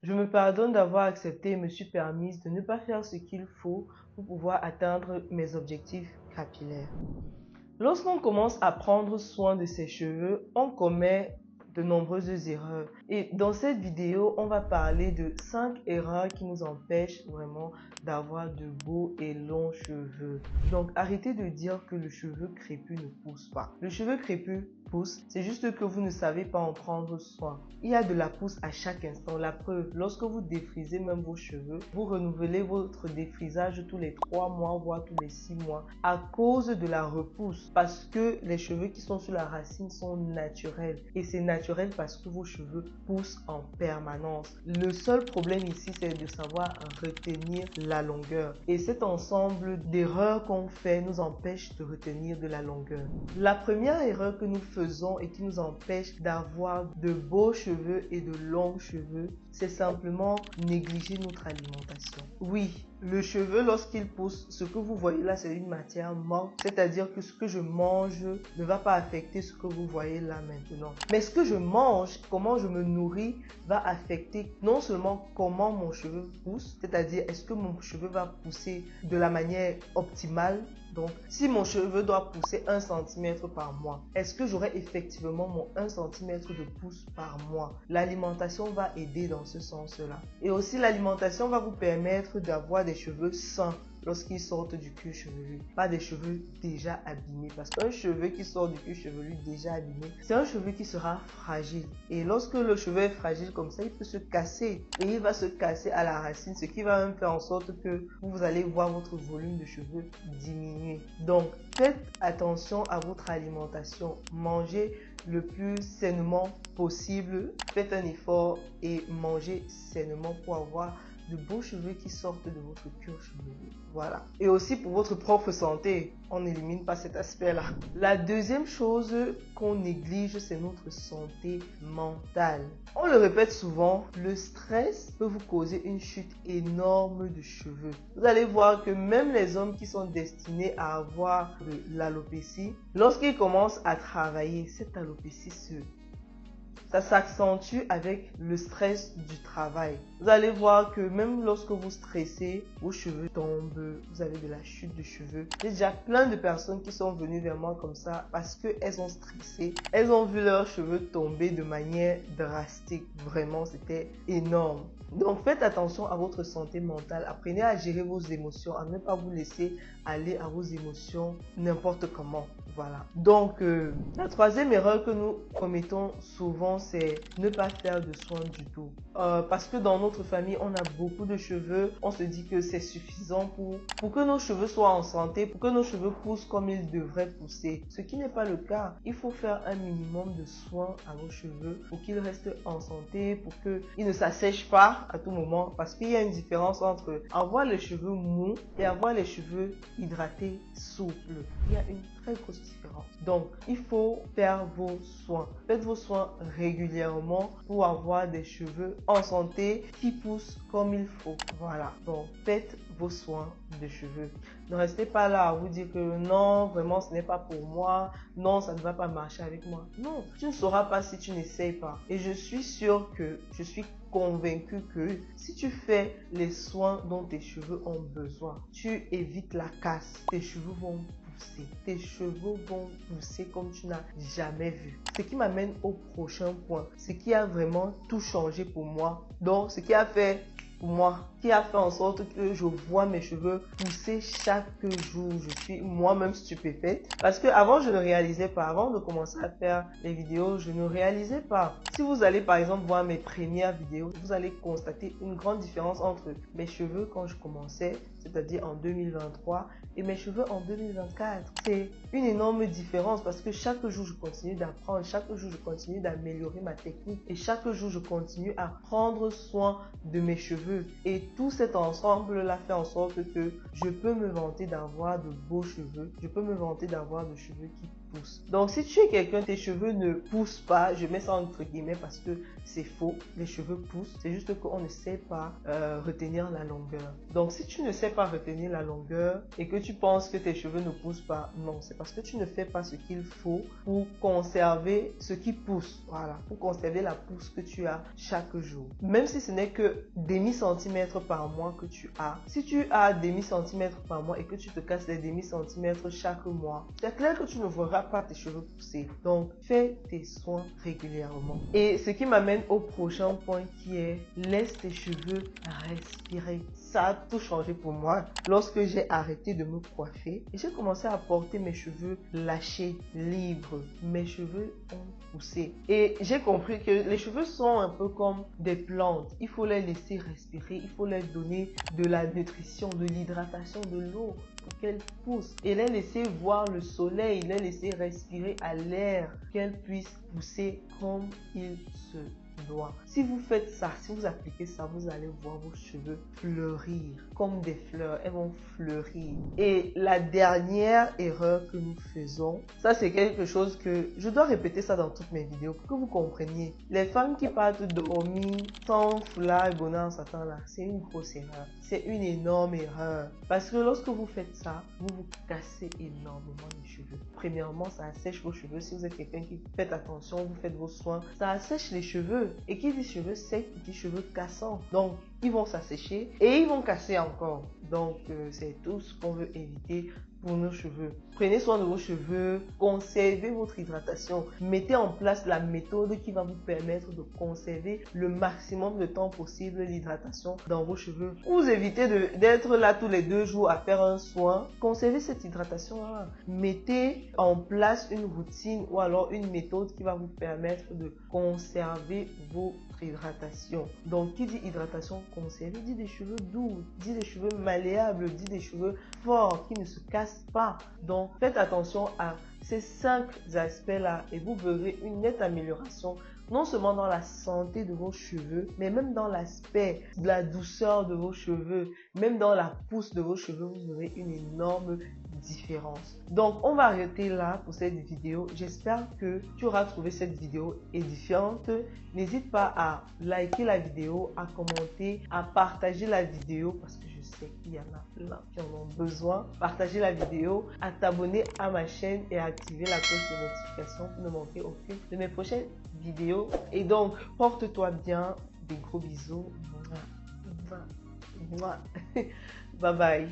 Je me pardonne d'avoir accepté et me suis permise de ne pas faire ce qu'il faut pour pouvoir atteindre mes objectifs capillaires. Lorsqu'on commence à prendre soin de ses cheveux, on commet de nombreuses erreurs. Et dans cette vidéo, on va parler de 5 erreurs qui nous empêchent vraiment d'avoir de beaux et longs cheveux. Donc arrêtez de dire que le cheveu crépus ne pousse pas. Le cheveu crépus pousse, c'est juste que vous ne savez pas en prendre soin. Il y a de la pousse à chaque instant. La preuve, lorsque vous défrisez même vos cheveux, vous renouvelez votre défrisage tous les 3 mois, voire tous les 6 mois, à cause de la repousse. Parce que les cheveux qui sont sur la racine sont naturels. Et c'est naturel parce que vos cheveux poussent en permanence. Le seul problème ici, c'est de savoir retenir la longueur. Et cet ensemble d'erreurs qu'on fait nous empêche de retenir de la longueur. La première erreur que nous faisons et qui nous empêche d'avoir de beaux cheveux et de longs cheveux, c'est simplement négliger notre alimentation. Oui, le cheveu, lorsqu'il pousse, ce que vous voyez là, c'est une matière morte. C'est-à-dire que ce que je mange ne va pas affecter ce que vous voyez là maintenant. Mais ce que je mange, comment je me nourris, va affecter non seulement comment mon cheveu pousse, c'est-à-dire est-ce que mon cheveu va pousser de la manière optimale. Donc, si mon cheveu doit pousser 1 cm par mois, est-ce que j'aurai effectivement mon 1 cm de pousse par mois? L'alimentation va aider dans ce sens-là. Et aussi, l'alimentation va vous permettre d'avoir des cheveux sains lorsqu'ils sortent du cuir chevelu, pas des cheveux déjà abîmés, parce qu'un cheveu qui sort du cuir chevelu déjà abîmé, c'est un cheveu qui sera fragile, et lorsque le cheveu est fragile comme ça, il peut se casser, et il va se casser à la racine, ce qui va même faire en sorte que vous allez voir votre volume de cheveux diminuer. Donc faites attention à votre alimentation, mangez le plus sainement possible, faites un effort et mangez sainement pour avoir de beaux cheveux qui sortent de votre cuir chevelu. Voilà. Et aussi pour votre propre santé, on n'élimine pas cet aspect-là. La deuxième chose qu'on néglige, c'est notre santé mentale. On le répète souvent, le stress peut vous causer une chute énorme de cheveux. Vous allez voir que même les hommes qui sont destinés à avoir de l'alopécie, lorsqu'ils commencent à travailler, cette alopécie ça s'accentue avec le stress du travail. Vous allez voir que même lorsque vous stressez, vos cheveux tombent, vous avez de la chute de cheveux. Il y a déjà plein de personnes qui sont venues vers moi comme ça parce qu'elles ont stressé. Elles ont vu leurs cheveux tomber de manière drastique. Vraiment, c'était énorme. Donc faites attention à votre santé mentale. Apprenez à gérer vos émotions, à ne pas vous laisser aller à vos émotions n'importe comment. Voilà. Donc la troisième erreur que nous commettons souvent, c'est ne pas faire de soins du tout. Parce que dans notre famille, on a beaucoup de cheveux. On se dit que c'est suffisant pour que nos cheveux soient en santé, pour que nos cheveux poussent comme ils devraient pousser. Ce qui n'est pas le cas. Il faut faire un minimum de soins à vos cheveux pour qu'ils restent en santé, pour qu'ils ne s'assèchent pas à tout moment. Parce qu'il y a une différence entre avoir les cheveux mous et avoir les cheveux hydratés, souples. Il y a une très grosse différence. Donc, il faut faire vos soins. Faites vos soins régulièrement pour avoir des cheveux en santé qui poussent comme il faut. Voilà. Donc, faites vos soins de cheveux. Ne restez pas là à vous dire que non, vraiment, ce n'est pas pour moi. Non, ça ne va pas marcher avec moi. Non, tu ne sauras pas si tu n'essayes pas. Et je suis sûre que, je suis convaincue que si tu fais les soins dont tes cheveux ont besoin, tu évites la casse. Tes cheveux vont pousser. Tes cheveux vont pousser comme tu n'as jamais vu. Ce qui m'amène au prochain point. Ce qui a vraiment tout changé pour moi. Donc, ce qui a fait pour moi, qui a fait en sorte que je vois mes cheveux pousser chaque jour. Je suis moi-même stupéfaite parce que avant je ne réalisais pas. Avant de commencer à faire les vidéos, je ne réalisais pas. Si vous allez par exemple voir mes premières vidéos, vous allez constater une grande différence entre mes cheveux quand je commençais, c'est-à-dire en 2023, et mes cheveux en 2024. C'est une énorme différence parce que chaque jour je continue d'apprendre, chaque jour je continue d'améliorer ma technique et chaque jour je continue à prendre soin de mes cheveux. Et tout cet ensemble-là fait en sorte que je peux me vanter d'avoir de beaux cheveux, je peux me vanter d'avoir de cheveux qui poussent. Donc si tu es quelqu'un, tes cheveux ne poussent pas, je mets ça entre guillemets parce que c'est faux, les cheveux poussent, c'est juste qu'on ne sait pas retenir la longueur. Donc si tu ne sais pas retenir la longueur et que tu penses que tes cheveux ne poussent pas, non, c'est parce que tu ne fais pas ce qu'il faut pour conserver ce qui pousse, voilà, pour conserver la pousse que tu as chaque jour. Même si ce n'est que demi-centimètre par mois que tu as, si tu as demi-centimètre par mois et que tu te casses les demi-centimètres chaque mois, c'est clair que tu ne verras pas tes cheveux pousser. Donc fais tes soins régulièrement. Et ce qui m'amène au prochain point qui est laisse tes cheveux respirer. Ça a tout changé pour moi lorsque j'ai arrêté de me coiffer et j'ai commencé à porter mes cheveux lâchés, libres. Mes cheveux ont poussé et j'ai compris que les cheveux sont un peu comme des plantes. Il faut les laisser respirer, il faut leur donner de la nutrition, de l'hydratation, de l'eau pour qu'elles poussent et les laisser voir le soleil, les laisser respirer à l'air, qu'elles puissent pousser comme il se doit. Si vous faites ça, si vous appliquez ça, vous allez voir vos cheveux fleurir comme des fleurs. Elles vont fleurir. Et la dernière erreur que nous faisons, ça c'est quelque chose que je dois répéter ça dans toutes mes vidéos pour que vous compreniez. Les femmes qui partent dormir sans foulard et bonnet en satin là, c'est une grosse erreur. C'est une énorme erreur. Parce que lorsque vous faites ça, vous vous cassez énormément les cheveux. Premièrement, ça assèche vos cheveux. Si vous êtes quelqu'un qui fait attention, vous faites vos soins, ça assèche les cheveux. Et qui dit cheveux secs, dit cheveux cassants. Donc, ils vont s'assécher et ils vont casser encore. Donc, c'est tout ce qu'on veut éviter pour nos cheveux. Prenez soin de vos cheveux, conservez votre hydratation, mettez en place la méthode qui va vous permettre de conserver le maximum de temps possible l'hydratation dans vos cheveux. Vous évitez d'être là tous les 2 jours à faire un soin. Conservez cette hydratation là. Mettez en place une routine ou alors une méthode qui va vous permettre de conserver votre hydratation. Donc, qui dit hydratation conservée, dit des cheveux doux, dit des cheveux malléables, dit des cheveux forts qui ne se cassent pas. Donc, faites attention à ces 5 aspects-là et vous verrez une nette amélioration, non seulement dans la santé de vos cheveux, mais même dans l'aspect de la douceur de vos cheveux, même dans la pousse de vos cheveux, vous verrez une énorme différence. Donc, on va arrêter là pour cette vidéo. J'espère que tu auras trouvé cette vidéo édifiante. N'hésite pas à liker la vidéo, à commenter, à partager la vidéo parce que je sais qu'il y en a plein qui en ont besoin. Partager la vidéo, à t'abonner à ma chaîne et à activer la cloche de notification pour ne manquer aucune de mes prochaines vidéos. Et donc, porte-toi bien. Des gros bisous. Bye bye.